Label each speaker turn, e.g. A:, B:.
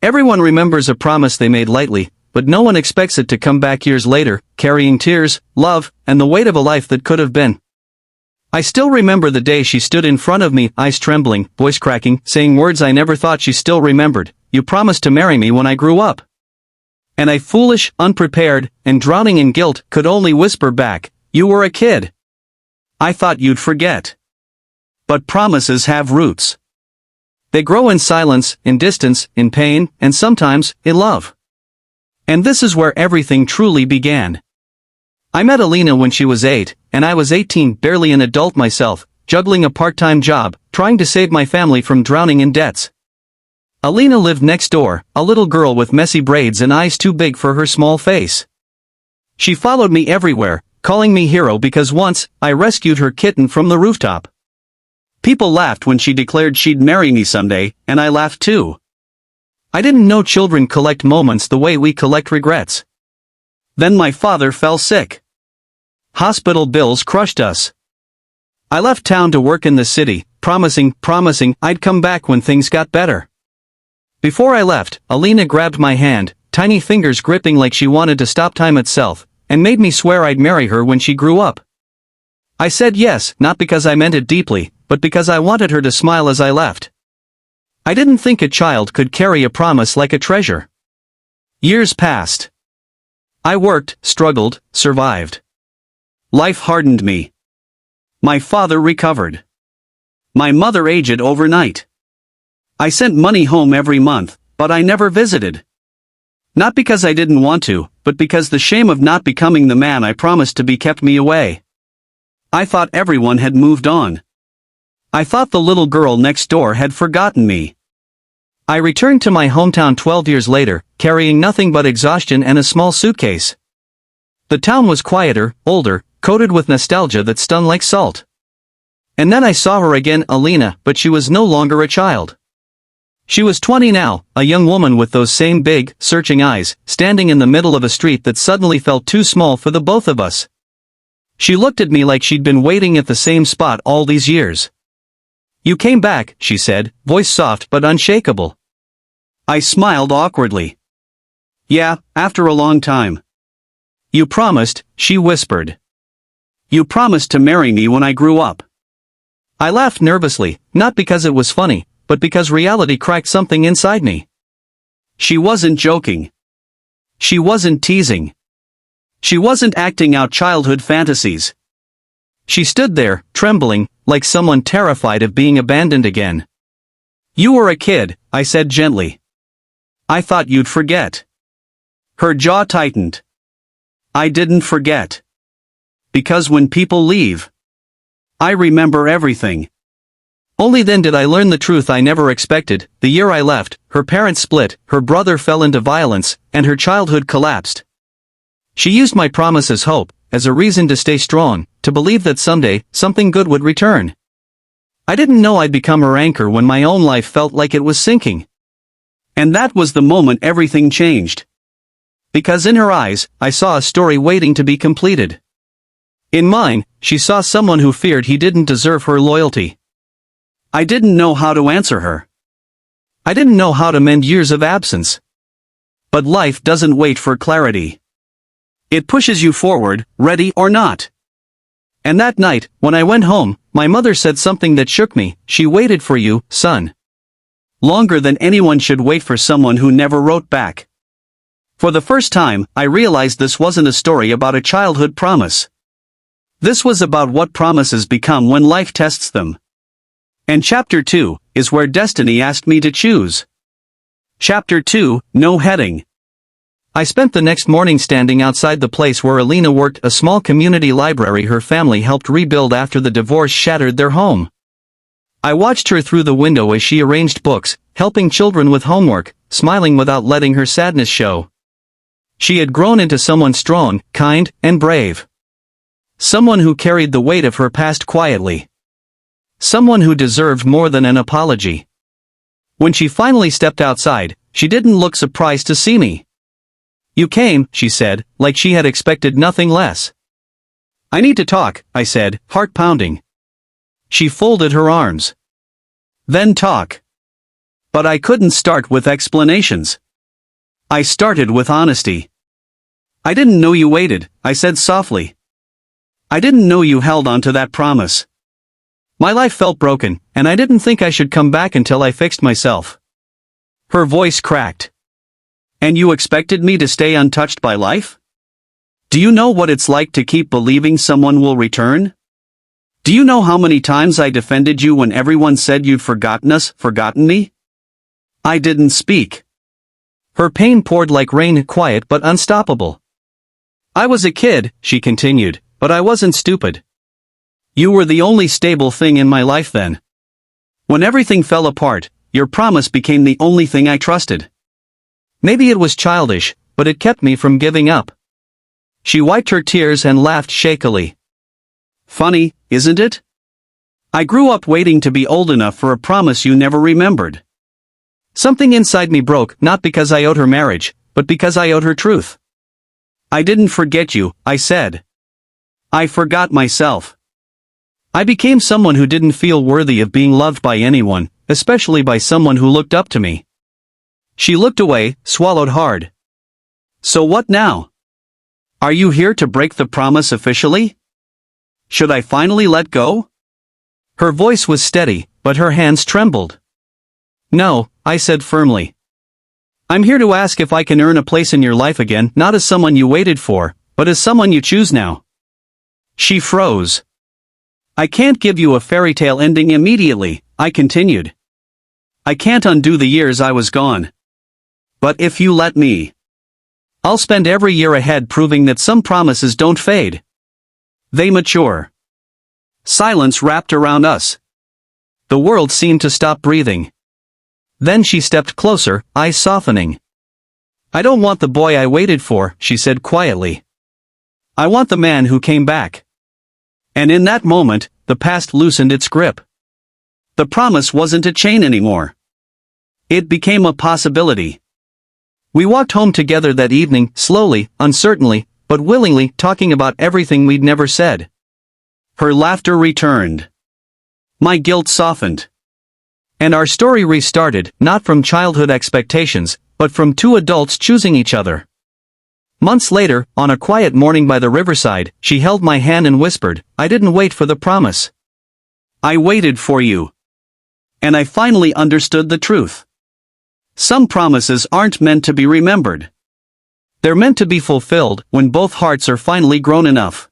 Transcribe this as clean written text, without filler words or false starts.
A: Everyone remembers a promise they made lightly, but no one expects it to come back years later, carrying tears, love, and the weight of a life that could have been. I still remember the day she stood in front of me, eyes trembling, voice cracking, saying words I never thought she still remembered. "You promised to marry me when I grew up." And I, foolish, unprepared, and drowning in guilt, could only whisper back, "You were a kid. I thought you'd forget." But promises have roots. They grow in silence, in distance, in pain, and sometimes, in love. And this is where everything truly began. I met Alina when she was 8, and I was 18, barely an adult myself, juggling a part-time job, trying to save my family from drowning in debts. Alina lived next door, a little girl with messy braids and eyes too big for her small face. She followed me everywhere, calling me hero because once, I rescued her kitten from the rooftop. People laughed when she declared she'd marry me someday, and I laughed too. I didn't know children collect moments the way we collect regrets. Then my father fell sick. Hospital bills crushed us. I left town to work in the city, promising I'd come back when things got better. Before I left, Alina grabbed my hand, tiny fingers gripping like she wanted to stop time itself, and made me swear I'd marry her when she grew up. I said yes, not because I meant it deeply, but because I wanted her to smile as I left. I didn't think a child could carry a promise like a treasure. Years passed. I worked, struggled, survived. Life hardened me. My father recovered. My mother aged overnight. I sent money home every month, but I never visited. Not because I didn't want to, but because the shame of not becoming the man I promised to be kept me away. I thought everyone had moved on. I thought the little girl next door had forgotten me. I returned to my hometown 12 years later, carrying nothing but exhaustion and a small suitcase. The town was quieter, older, coated with nostalgia that stung like salt. And then I saw her again, Alina, but she was no longer a child. She was 20 now, a young woman with those same big, searching eyes, standing in the middle of a street that suddenly felt too small for the both of us. She looked at me like she'd been waiting at the same spot all these years. "You came back," she said, voice soft but unshakable. I smiled awkwardly. "Yeah, after a long time." "You promised," she whispered. "You promised to marry me when I grew up." I laughed nervously, not because it was funny, but because reality cracked something inside me. She wasn't joking. She wasn't teasing. She wasn't acting out childhood fantasies. She stood there, trembling, like someone terrified of being abandoned again. "You were a kid," I said gently. "I thought you'd forget." Her jaw tightened. "I didn't forget. Because when people leave, I remember everything." Only then did I learn the truth I never expected. The year I left, her parents split, her brother fell into violence, and her childhood collapsed. She used my promise as hope, as a reason to stay strong, to believe that someday, something good would return. I didn't know I'd become her anchor when my own life felt like it was sinking. And that was the moment everything changed. Because in her eyes, I saw a story waiting to be completed. In mine, she saw someone who feared he didn't deserve her loyalty. I didn't know how to answer her. I didn't know how to mend years of absence. But life doesn't wait for clarity. It pushes you forward, ready or not. And that night, when I went home, my mother said something that shook me. "She waited for you, son. Longer than anyone should wait for someone who never wrote back." For the first time, I realized this wasn't a story about a childhood promise. This was about what promises become when life tests them. And Chapter 2 is where destiny asked me to choose. Chapter 2, No Heading. I spent the next morning standing outside the place where Alina worked, a small community library her family helped rebuild after the divorce shattered their home. I watched her through the window as she arranged books, helping children with homework, smiling without letting her sadness show. She had grown into someone strong, kind, and brave. Someone who carried the weight of her past quietly. Someone who deserved more than an apology. When she finally stepped outside, she didn't look surprised to see me. "You came," she said, like she had expected nothing less. "I need to talk," I said, heart pounding. She folded her arms. "Then talk." But I couldn't start with explanations. I started with honesty. I didn't know you waited, I said softly. I didn't know you held on to that promise. My life felt broken, and I didn't think I should come back until I fixed myself. Her voice cracked. And you expected me to stay untouched by life? Do you know what it's like to keep believing someone will return? Do you know how many times I defended you when everyone said you'd forgotten us, forgotten me? I didn't speak. Her pain poured like rain, quiet but unstoppable. I was a kid, she continued, but I wasn't stupid. You were the only stable thing in my life then. When everything fell apart, your promise became the only thing I trusted. Maybe it was childish, but it kept me from giving up. She wiped her tears and laughed shakily. Funny, isn't it? I grew up waiting to be old enough for a promise you never remembered. Something inside me broke, not because I owed her marriage, but because I owed her truth. I didn't forget you, I said. I forgot myself. I became someone who didn't feel worthy of being loved by anyone, especially by someone who looked up to me. She looked away, swallowed hard. So what now? Are you here to break the promise officially? Should I finally let go? Her voice was steady, but her hands trembled. No, I said firmly. I'm here to ask if I can earn a place in your life again, not as someone you waited for, but as someone you choose now. She froze. I can't give you a fairy tale ending immediately, I continued. I can't undo the years I was gone. But if you let me, I'll spend every year ahead proving that some promises don't fade. They mature. Silence wrapped around us. The world seemed to stop breathing. Then she stepped closer, eyes softening. I don't want the boy I waited for, she said quietly. I want the man who came back. And in that moment, the past loosened its grip. The promise wasn't a chain anymore. It became a possibility. We walked home together that evening, slowly, uncertainly, but willingly, talking about everything we'd never said. Her laughter returned. My guilt softened. And our story restarted, not from childhood expectations, but from two adults choosing each other. Months later, on a quiet morning by the riverside, she held my hand and whispered, I didn't wait for the promise. I waited for you. And I finally understood the truth. Some promises aren't meant to be remembered. They're meant to be fulfilled when both hearts are finally grown enough.